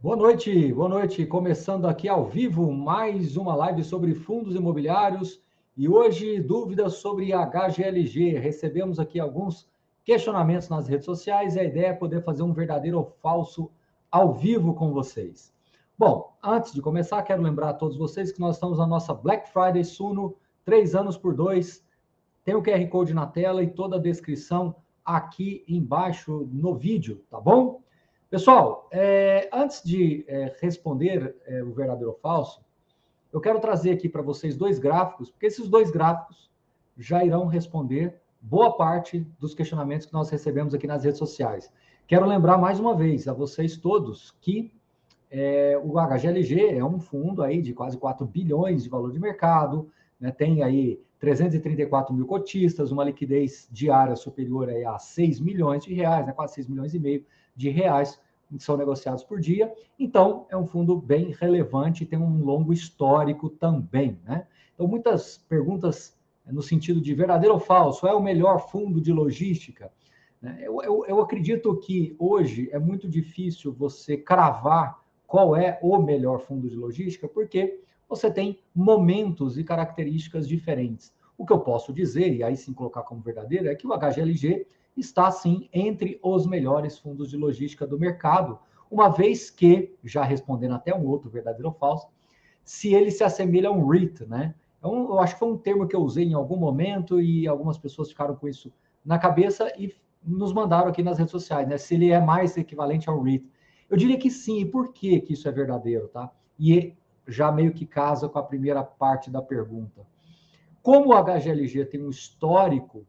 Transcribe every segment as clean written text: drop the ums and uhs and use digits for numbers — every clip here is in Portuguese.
Boa noite, boa noite. Começando aqui ao vivo mais uma live sobre fundos imobiliários e hoje dúvidas sobre HGLG. Recebemos aqui alguns questionamentos nas redes sociais e a ideia é poder fazer um verdadeiro ou falso ao vivo com vocês. Bom, antes de começar, quero lembrar a todos vocês que nós estamos na nossa Black Friday Suno, 3 anos por 2. Tem o QR Code na tela e toda a descrição aqui embaixo no vídeo, tá bom? Pessoal, antes de responder o verdadeiro ou falso, eu quero trazer aqui para vocês dois gráficos, porque esses dois gráficos já irão responder boa parte dos questionamentos que nós recebemos aqui nas redes sociais. Quero lembrar mais uma vez a vocês todos que o HGLG é um fundo aí de quase 4 bilhões de valor de mercado, né, tem aí 334 mil cotistas, uma liquidez diária superior aí a 6 milhões de reais, né, quase 6 milhões e meio de reais que são negociados por dia. Então, é um fundo bem relevante e tem um longo histórico também, né? Então, muitas perguntas no sentido de verdadeiro ou falso, é o melhor fundo de logística? Eu acredito que hoje é muito difícil você cravar qual é o melhor fundo de logística, porque você tem momentos e características diferentes. O que eu posso dizer, e aí sim colocar como verdadeiro, é que o HGLG está, sim, entre os melhores fundos de logística do mercado, uma vez que, já respondendo até um outro verdadeiro ou falso, se ele se assemelha a um REIT, né? Eu acho que foi um termo que eu usei em algum momento e algumas pessoas ficaram com isso na cabeça e nos mandaram aqui nas redes sociais, né? Se ele é mais equivalente ao REIT. Eu diria que sim. E por que isso é verdadeiro, tá? E já meio que casa com a primeira parte da pergunta. Como o HGLG tem um histórico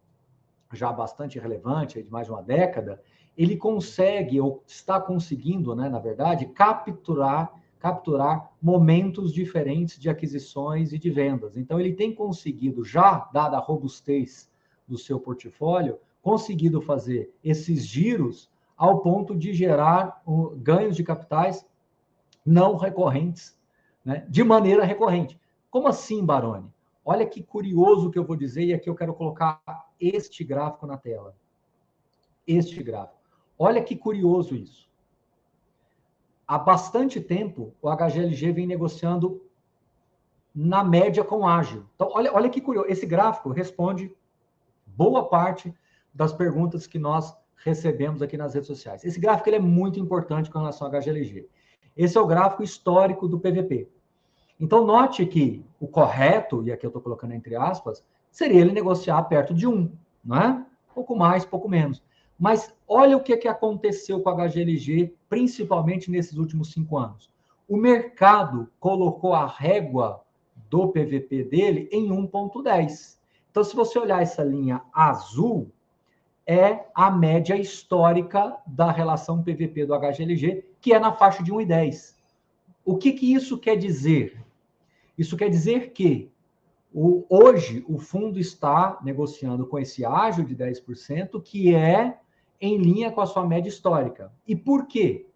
já bastante relevante, de mais de uma década, ele consegue, ou está conseguindo, né, na verdade, capturar momentos diferentes de aquisições e de vendas. Então, ele tem conseguido, já dada a robustez do seu portfólio, conseguido fazer esses giros ao ponto de gerar ganhos de capitais não recorrentes, né, de maneira recorrente. Como assim, Baroni? Olha que curioso que eu vou dizer, e aqui eu quero colocar este gráfico na tela. Este gráfico. Olha que curioso isso. Há bastante tempo, o HGLG vem negociando na média com ágil. Então, olha que curioso. Esse gráfico responde boa parte das perguntas que nós recebemos aqui nas redes sociais. Esse gráfico ele é muito importante com relação ao HGLG. Esse é o gráfico histórico do PVP. Então, note que o correto, e aqui eu estou colocando entre aspas, seria ele negociar perto de 1, não é? Pouco mais, pouco menos. Mas olha o que aconteceu com a HGLG, principalmente nesses últimos 5 anos. O mercado colocou a régua do PVP dele em 1,10. Então, se você olhar essa linha azul, é a média histórica da relação PVP do HGLG, que é na faixa de 1,10. O que isso quer dizer? Isso quer dizer que hoje o fundo está negociando com esse ágio de 10%, que é em linha com a sua média histórica. E por quê?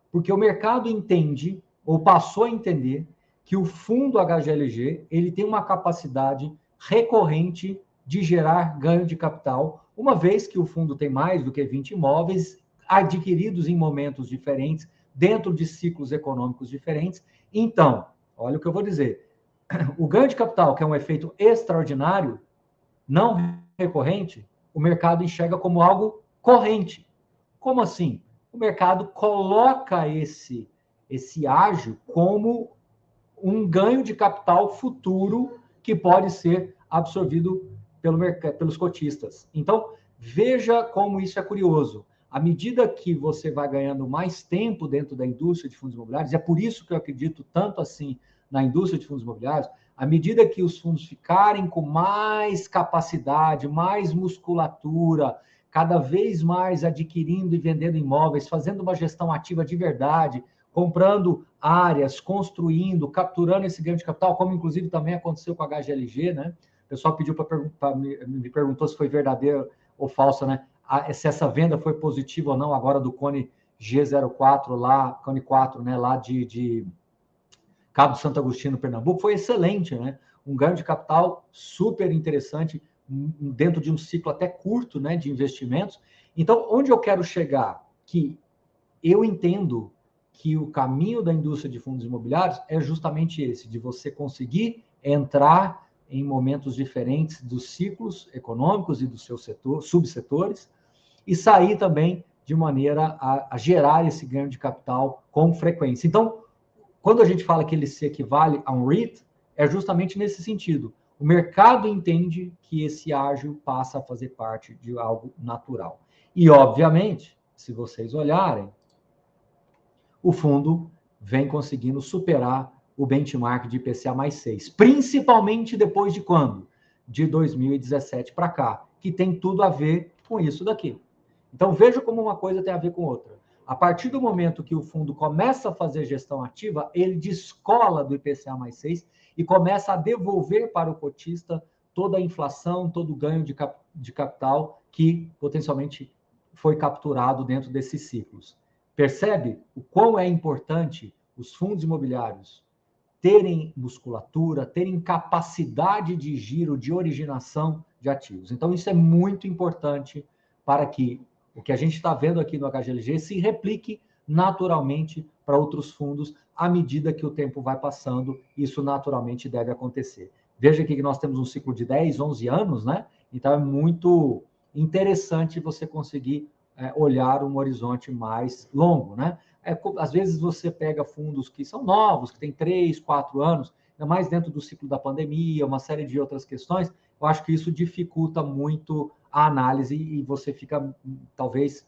Porque o mercado entende, ou passou a entender, que o fundo HGLG ele tem uma capacidade recorrente de gerar ganho de capital, uma vez que o fundo tem mais do que 20 imóveis adquiridos em momentos diferentes, dentro de ciclos econômicos diferentes. Então, olha o que eu vou dizer. O ganho de capital, que é um efeito extraordinário, não recorrente, o mercado enxerga como algo corrente. Como assim? O mercado coloca esse ágio como um ganho de capital futuro que pode ser absorvido pelos cotistas. Então, veja como isso é curioso. À medida que você vai ganhando mais tempo dentro da indústria de fundos imobiliários, é por isso que eu acredito tanto assim na indústria de fundos imobiliários, à medida que os fundos ficarem com mais capacidade, mais musculatura, cada vez mais adquirindo e vendendo imóveis, fazendo uma gestão ativa de verdade, comprando áreas, construindo, capturando esse ganho de capital, como inclusive também aconteceu com a HGLG, né? O pessoal pediu me perguntou se foi verdadeiro ou falso, né? Se essa venda foi positiva ou não agora do Cone G04 lá, Cone 4, né? Lá de Cabo Santo Agostinho, Pernambuco, foi excelente, né? Um ganho de capital super interessante dentro de um ciclo até curto, né? De investimentos. Então, onde eu quero chegar? Que eu entendo que o caminho da indústria de fundos imobiliários é justamente esse, de você conseguir entrar em momentos diferentes dos ciclos econômicos e dos seus subsetores e sair também de maneira a gerar esse ganho de capital com frequência. Então, quando a gente fala que ele se equivale a um REIT, é justamente nesse sentido. O mercado entende que esse ágio passa a fazer parte de algo natural. E, obviamente, se vocês olharem, o fundo vem conseguindo superar o benchmark de IPCA mais 6, principalmente depois de quando? De 2017 para cá, que tem tudo a ver com isso daqui. Então, veja como uma coisa tem a ver com outra. A partir do momento que o fundo começa a fazer gestão ativa, ele descola do IPCA mais 6 e começa a devolver para o cotista toda a inflação, todo o ganho de capital que potencialmente foi capturado dentro desses ciclos. Percebe o quão é importante os fundos imobiliários terem musculatura, terem capacidade de giro, de originação de ativos. Então, isso é muito importante para que o que a gente está vendo aqui no HGLG se replique naturalmente para outros fundos à medida que o tempo vai passando. Isso naturalmente deve acontecer. Veja aqui que nós temos um ciclo de 10, 11 anos, né? Então, é muito interessante você conseguir olhar um horizonte mais longo, né? Às vezes você pega fundos que são novos, que têm 3, 4 anos, ainda mais dentro do ciclo da pandemia, uma série de outras questões, eu acho que isso dificulta muito a análise e você fica, talvez,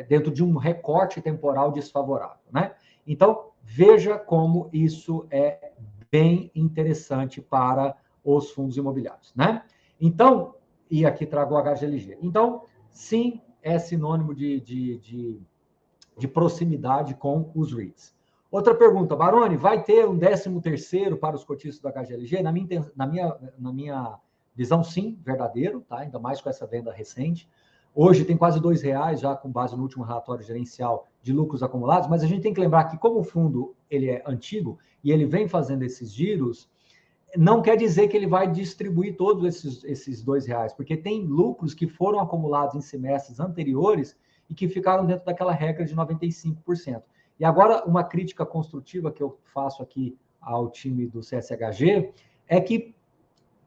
dentro de um recorte temporal desfavorável, né? Então, veja como isso é bem interessante para os fundos imobiliários, né? Então, e aqui trago o HGLG. Então, sim, é sinônimo de proximidade com os REITs. Outra pergunta, Baroni, vai ter um 13º para os cotistas do HGLG? Na minha visão, sim, verdadeiro, tá? Ainda mais com essa venda recente. Hoje tem quase R$2 já com base no último relatório gerencial de lucros acumulados, mas a gente tem que lembrar que como o fundo ele é antigo e ele vem fazendo esses giros, não quer dizer que ele vai distribuir todos esses R$2, porque tem lucros que foram acumulados em semestres anteriores e que ficaram dentro daquela regra de 95%. E agora, uma crítica construtiva que eu faço aqui ao time do CSHG é que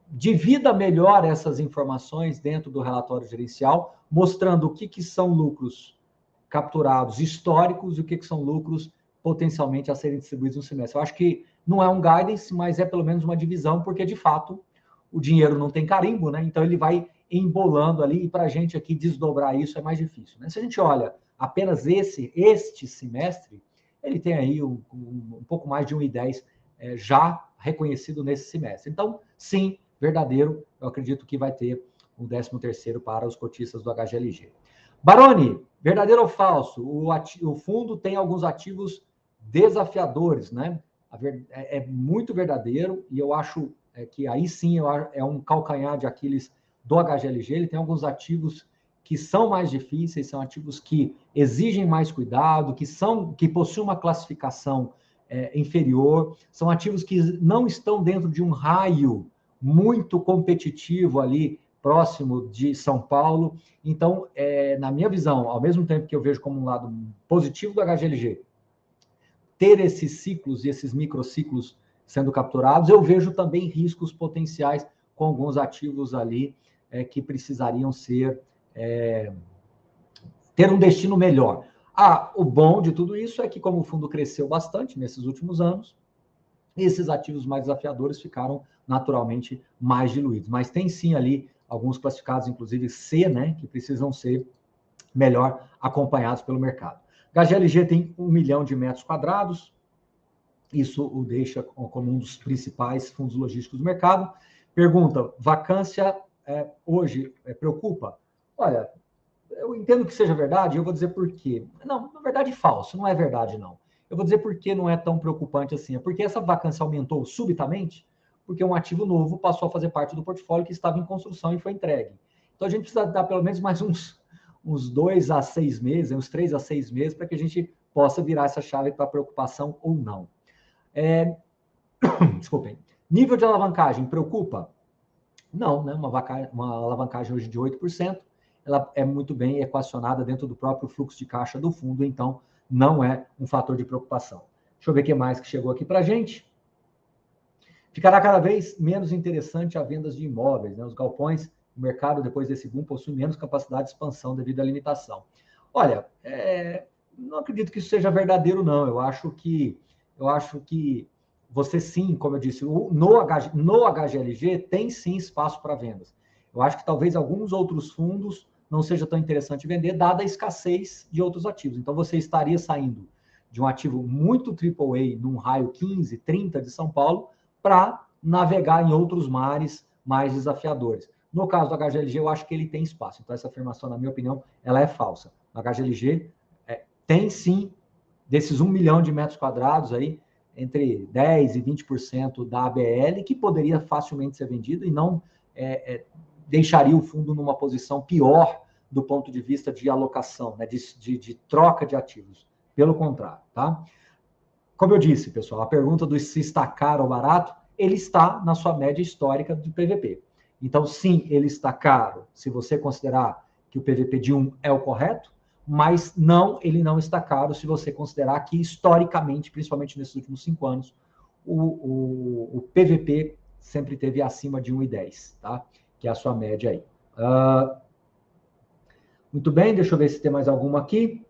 divida melhor essas informações dentro do relatório gerencial, mostrando o que são lucros capturados históricos e o que são lucros potencialmente a serem distribuídos no semestre. Eu acho que não é um guidance, mas é pelo menos uma divisão, porque, de fato, o dinheiro não tem carimbo, né? Então, ele vai embolando ali, e para a gente aqui desdobrar isso é mais difícil, né? Se a gente olha apenas este semestre, ele tem aí um pouco mais de 1,10 já reconhecido nesse semestre. Então, sim, verdadeiro, eu acredito que vai ter um 13º para os cotistas do HGLG. Baroni, verdadeiro ou falso? O fundo tem alguns ativos desafiadores, né? É muito verdadeiro e eu acho que aí sim é um calcanhar de Aquiles do HGLG. Ele tem alguns ativos que são mais difíceis, são ativos que exigem mais cuidado, que possuem uma classificação inferior, são ativos que não estão dentro de um raio muito competitivo ali próximo de São Paulo. Então, na minha visão, ao mesmo tempo que eu vejo como um lado positivo do HGLG, ter esses ciclos e esses microciclos sendo capturados, eu vejo também riscos potenciais com alguns ativos ali que precisariam ter um destino melhor. O bom de tudo isso é que, como o fundo cresceu bastante nesses últimos anos, esses ativos mais desafiadores ficaram naturalmente mais diluídos. Mas tem sim ali alguns classificados, inclusive C, né, que precisam ser melhor acompanhados pelo mercado. HGLG tem 1 milhão de metros quadrados, isso o deixa como um dos principais fundos logísticos do mercado. Pergunta, vacância hoje preocupa? Olha, eu entendo que seja verdade, eu vou dizer por quê. Não, na verdade, falso, não é verdade, não. Eu vou dizer por que não é tão preocupante assim. É porque essa vacância aumentou subitamente, porque um ativo novo passou a fazer parte do portfólio que estava em construção e foi entregue. Então, a gente precisa dar pelo menos mais uns 2 a 6 meses, uns 3 a 6 meses, para que a gente possa virar essa chave para preocupação ou não. Desculpem. Nível de alavancagem preocupa? Não, né? Uma alavancagem hoje de 8%, ela é muito bem equacionada dentro do próprio fluxo de caixa do fundo, então não é um fator de preocupação. Deixa eu ver o que mais que chegou aqui para a gente. Ficará cada vez menos interessante a vendas de imóveis, né? Os galpões, o mercado, depois desse boom, possui menos capacidade de expansão devido à limitação. Olha, não acredito que isso seja verdadeiro, não. Eu acho que você sim, como eu disse, no HGLG tem sim espaço para vendas. Eu acho que talvez alguns outros fundos não seja tão interessante vender, dada a escassez de outros ativos. Então, você estaria saindo de um ativo muito AAA, num raio 15, 30 de São Paulo, para navegar em outros mares mais desafiadores. No caso do HGLG, eu acho que ele tem espaço. Então, essa afirmação, na minha opinião, ela é falsa. O HGLG tem sim, desses 1 milhão de metros quadrados aí, entre 10% e 20% da ABL, que poderia facilmente ser vendido e não deixaria o fundo numa posição pior do ponto de vista de alocação, né, de troca de ativos. Pelo contrário, tá? Como eu disse, pessoal, a pergunta do se está caro ou barato, ele está na sua média histórica do PVP. Então, sim, ele está caro, se você considerar que o PVP de 1 é o correto, mas não, ele não está caro se você considerar que, historicamente, principalmente nesses últimos 5 anos, o PVP sempre teve acima de 1,10, tá? Que é a sua média aí. Muito bem, deixa eu ver se tem mais alguma aqui.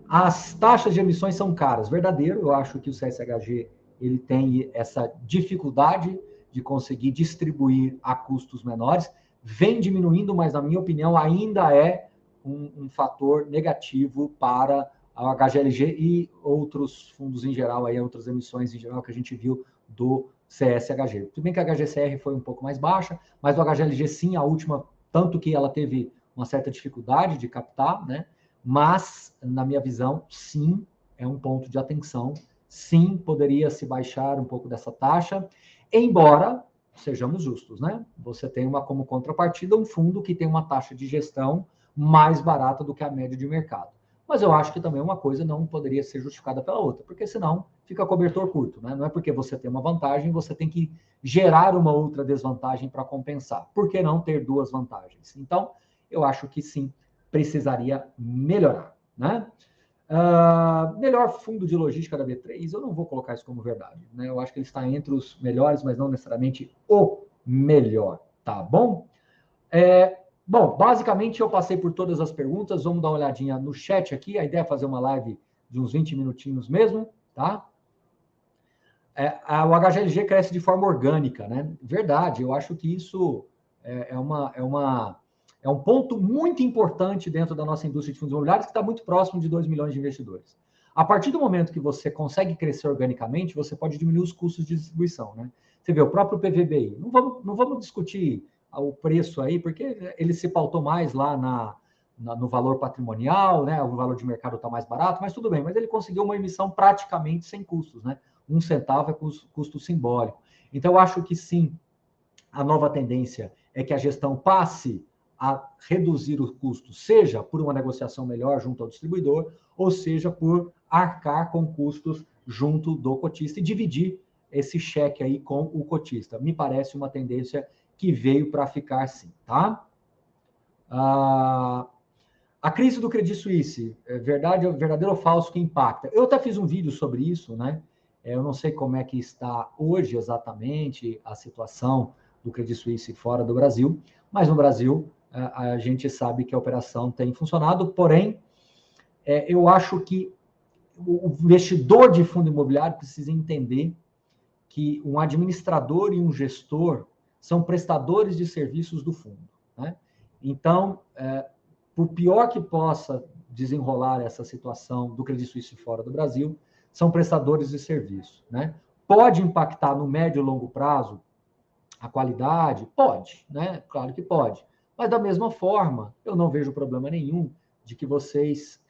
As taxas de emissões são caras. Verdadeiro, eu acho que o CSHG ele tem essa dificuldade de conseguir distribuir a custos menores. Vem diminuindo, mas, na minha opinião, ainda é um fator negativo para a HGLG e outros fundos em geral, aí, outras emissões em geral que a gente viu do CSHG. Tudo bem que a HGCR foi um pouco mais baixa, mas o HGLG sim, a última, tanto que ela teve uma certa dificuldade de captar, né? Mas, na minha visão, sim, é um ponto de atenção. Sim, poderia se baixar um pouco dessa taxa, embora, sejamos justos, né? Você tem como contrapartida um fundo que tem uma taxa de gestão mais barata do que a média de mercado. Mas eu acho que também uma coisa não poderia ser justificada pela outra, porque senão fica cobertor curto, né? Não é porque você tem uma vantagem, você tem que gerar uma outra desvantagem para compensar. Por que não ter duas vantagens? Então, eu acho que sim, precisaria melhorar, né? Melhor fundo de logística da B3, eu não vou colocar isso como verdade, né? Eu acho que ele está entre os melhores, mas não necessariamente o melhor, tá bom? Bom, basicamente eu passei por todas as perguntas, vamos dar uma olhadinha no chat aqui, a ideia é fazer uma live de uns 20 minutinhos mesmo, tá? O HGLG cresce de forma orgânica, né? Verdade, eu acho que isso é um ponto muito importante dentro da nossa indústria de fundos imobiliários, que está muito próximo de 2 milhões de investidores. A partir do momento que você consegue crescer organicamente, você pode diminuir os custos de distribuição, né? Você vê, o próprio PVBI, não vamos discutir o preço aí, porque ele se pautou mais lá no valor patrimonial, né? O valor de mercado está mais barato, mas tudo bem, mas ele conseguiu uma emissão praticamente sem custos, né? 1 centavo é custo simbólico. Então, eu acho que sim, a nova tendência é que a gestão passe a reduzir o custo, seja por uma negociação melhor junto ao distribuidor, ou seja por arcar com custos junto do cotista e dividir esse cheque aí com o cotista. Me parece uma tendência que veio para ficar sim, tá? A crise do Credit Suisse, verdadeiro ou falso que impacta? Eu até fiz um vídeo sobre isso, né? Eu não sei como é que está hoje exatamente a situação do Credit Suisse fora do Brasil, mas no Brasil a gente sabe que a operação tem funcionado, porém, eu acho que o investidor de fundo imobiliário precisa entender que um administrador e um gestor são prestadores de serviços do fundo, né? Então, por pior que possa desenrolar essa situação do Credit Suisse fora do Brasil, são prestadores de serviço, né? Pode impactar no médio e longo prazo a qualidade? Pode, né? Claro que pode. Mas, da mesma forma, eu não vejo problema nenhum de que vocês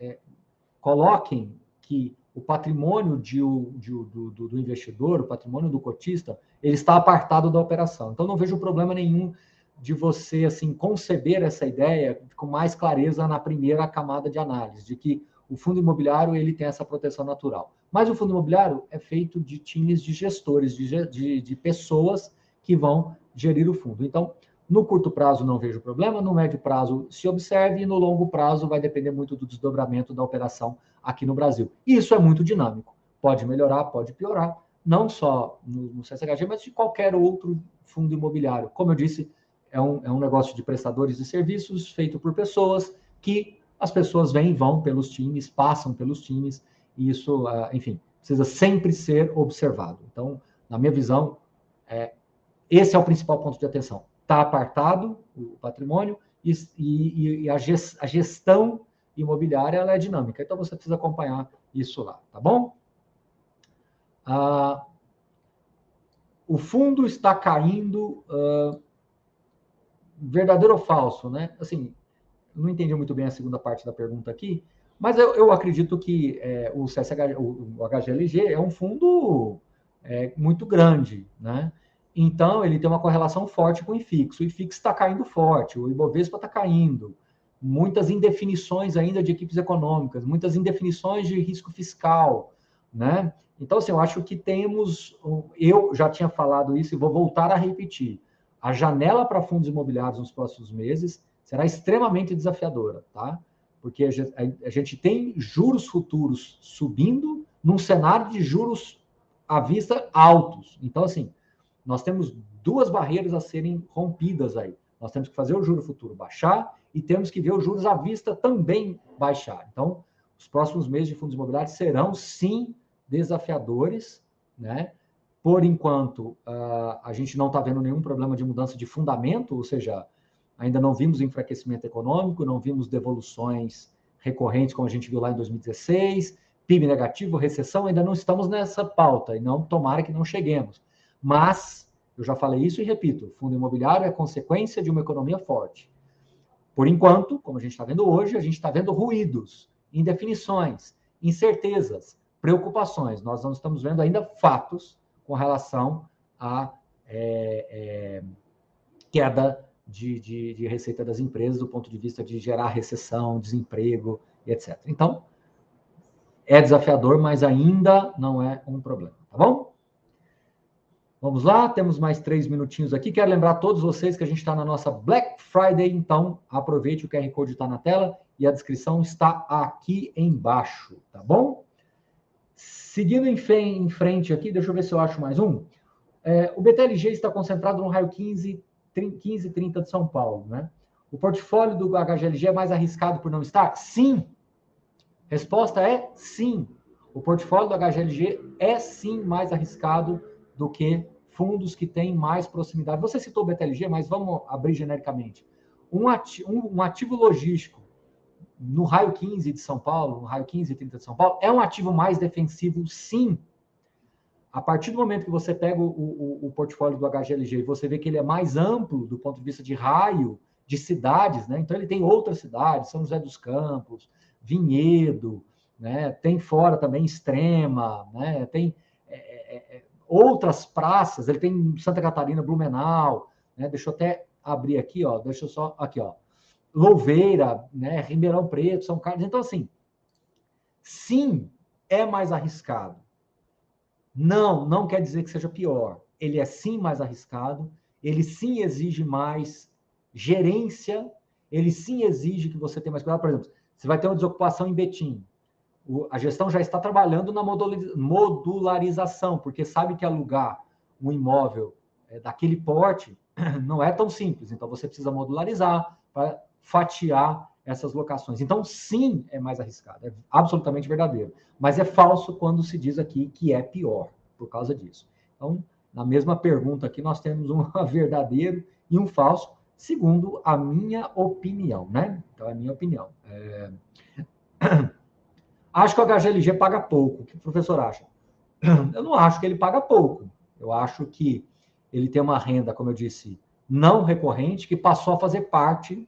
coloquem que o patrimônio do investidor, o patrimônio do cotista, ele está apartado da operação. Então, não vejo problema nenhum de você assim conceber essa ideia com mais clareza na primeira camada de análise, de que o fundo imobiliário ele tem essa proteção natural. Mas o fundo imobiliário é feito de times de gestores, de pessoas que vão gerir o fundo. Então, No curto prazo não vejo problema, no médio prazo se observe e no longo prazo vai depender muito do desdobramento da operação aqui no Brasil. Isso é muito dinâmico. Pode melhorar, pode piorar, não só no CCHG, mas de qualquer outro fundo imobiliário. Como eu disse, é um negócio de prestadores de serviços feito por pessoas que as pessoas vêm e vão pelos times, passam pelos times, e isso, enfim, precisa sempre ser observado. Então, na minha visão, esse é o principal ponto de atenção. Está apartado o patrimônio e a gestão imobiliária ela é dinâmica. Então, você precisa acompanhar isso lá, tá bom? O fundo está caindo, verdadeiro ou falso, né? Assim, não entendi muito bem a segunda parte da pergunta aqui, mas eu acredito que o HGLG é um fundo muito grande, né? Então, ele tem uma correlação forte com o IFIX. O IFIX está caindo forte, o Ibovespa está caindo. Muitas indefinições ainda de equipes econômicas, muitas indefinições de risco fiscal, né? Então, assim, eu acho que temos... Eu já tinha falado isso e vou voltar a repetir. A janela para fundos imobiliários nos próximos meses será extremamente desafiadora, tá? Porque a gente tem juros futuros subindo num cenário de juros à vista altos. Então, assim, nós temos duas barreiras a serem rompidas aí. Nós temos que fazer o juro futuro baixar e temos que ver os juros à vista também baixar. Então, os próximos meses de fundos imobiliários serão, sim, desafiadores, né? Por enquanto, a gente não está vendo nenhum problema de mudança de fundamento, ou seja, ainda não vimos enfraquecimento econômico, não vimos devoluções recorrentes, como a gente viu lá em 2016, PIB negativo, recessão, ainda não estamos nessa pauta, e não, tomara que não cheguemos. Mas, eu já falei isso e repito, fundo imobiliário é consequência de uma economia forte. Por enquanto, como a gente está vendo hoje, a gente está vendo ruídos, indefinições, incertezas, preocupações. Nós não estamos vendo ainda fatos com relação à queda de receita das empresas do ponto de vista de gerar recessão, desemprego, etc. Então, é desafiador, mas ainda não é um problema, tá bom? Vamos lá, temos mais 3 minutinhos aqui. Quero lembrar a todos vocês que a gente está na nossa Black Friday, então aproveite, o QR Code está na tela e a descrição está aqui embaixo, tá bom? Seguindo em frente aqui, deixa eu ver se eu acho mais um. O BTLG está concentrado no raio 15 e 30 de São Paulo, né? O portfólio do HGLG é mais arriscado por não estar? Sim. Resposta é sim. O portfólio do HGLG é sim mais arriscado do que fundos que têm mais proximidade. Você citou o BTLG, mas vamos abrir genericamente. Um ativo logístico no raio 15 de São Paulo, no raio 15 e 30 de São Paulo, é um ativo mais defensivo, sim. A partir do momento que você pega o portfólio do HGLG e você vê que ele é mais amplo do ponto de vista de raio, de cidades, né? Então ele tem outras cidades, São José dos Campos, Vinhedo, né? Tem fora também Extrema, né? Tem outras praças, ele tem Santa Catarina, Blumenau, né? Deixa eu até abrir aqui, ó, deixa eu só, aqui, ó, Louveira, né? Ribeirão Preto, São Carlos. Então, assim, sim, é mais arriscado. Não quer dizer que seja pior. Ele é sim mais arriscado, ele sim exige mais gerência, ele sim exige que você tenha mais cuidado. Por exemplo, você vai ter uma desocupação em Betim. A gestão já está trabalhando na modularização, porque sabe que alugar um imóvel daquele porte não é tão simples. Então, você precisa modularizar para fatiar essas locações. Então, sim, é mais arriscado. É absolutamente verdadeiro. Mas é falso quando se diz aqui que é pior, por causa disso. Então, na mesma pergunta aqui, nós temos um verdadeiro e um falso, segundo a minha opinião, né? Então, é a minha opinião. Acho que o HGLG paga pouco. O que o professor acha? Eu não acho que ele paga pouco. Eu acho que ele tem uma renda, como eu disse, não recorrente, que passou a fazer parte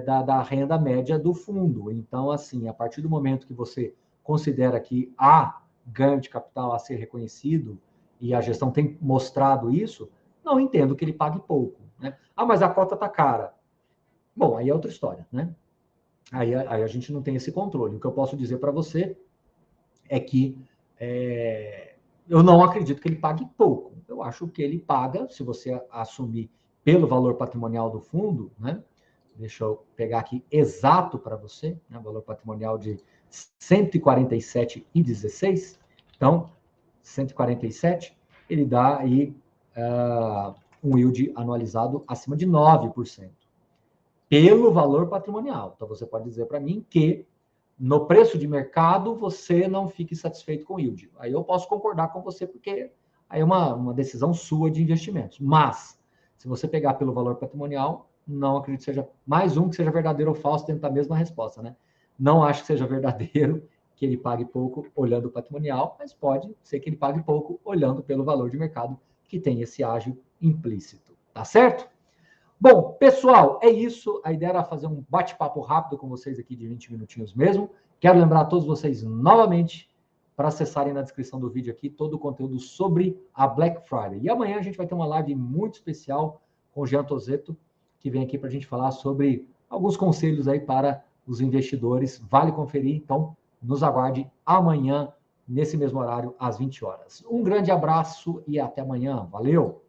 da renda média do fundo. Então, assim, a partir do momento que você considera que há ganho de capital a ser reconhecido, e a gestão tem mostrado isso, não entendo que ele pague pouco, né? Ah, mas a cota está cara. Bom, aí é outra história, né? Aí a gente não tem esse controle. O que eu posso dizer para você é que eu não acredito que ele pague pouco. Eu acho que ele paga, se você assumir pelo valor patrimonial do fundo, né? Deixa eu pegar aqui exato para você, né? Valor patrimonial de 147,16. Então, 147, ele dá aí um yield anualizado acima de 9%. Pelo valor patrimonial. Então, você pode dizer para mim que no preço de mercado você não fique satisfeito com o yield. Aí eu posso concordar com você, porque aí é uma decisão sua de investimentos. Mas, se você pegar pelo valor patrimonial, não acredito que seja mais um que seja verdadeiro ou falso dentro da mesma resposta, né? Não acho que seja verdadeiro que ele pague pouco olhando o patrimonial, mas pode ser que ele pague pouco olhando pelo valor de mercado, que tem esse ágio implícito. Tá certo? Bom, pessoal, é isso. A ideia era fazer um bate-papo rápido com vocês aqui de 20 minutinhos mesmo. Quero lembrar a todos vocês novamente para acessarem na descrição do vídeo aqui todo o conteúdo sobre a Black Friday. E amanhã a gente vai ter uma live muito especial com o Jean Tozetto, que vem aqui para a gente falar sobre alguns conselhos aí para os investidores. Vale conferir, então nos aguarde amanhã, nesse mesmo horário, às 20 horas. Um grande abraço e até amanhã. Valeu!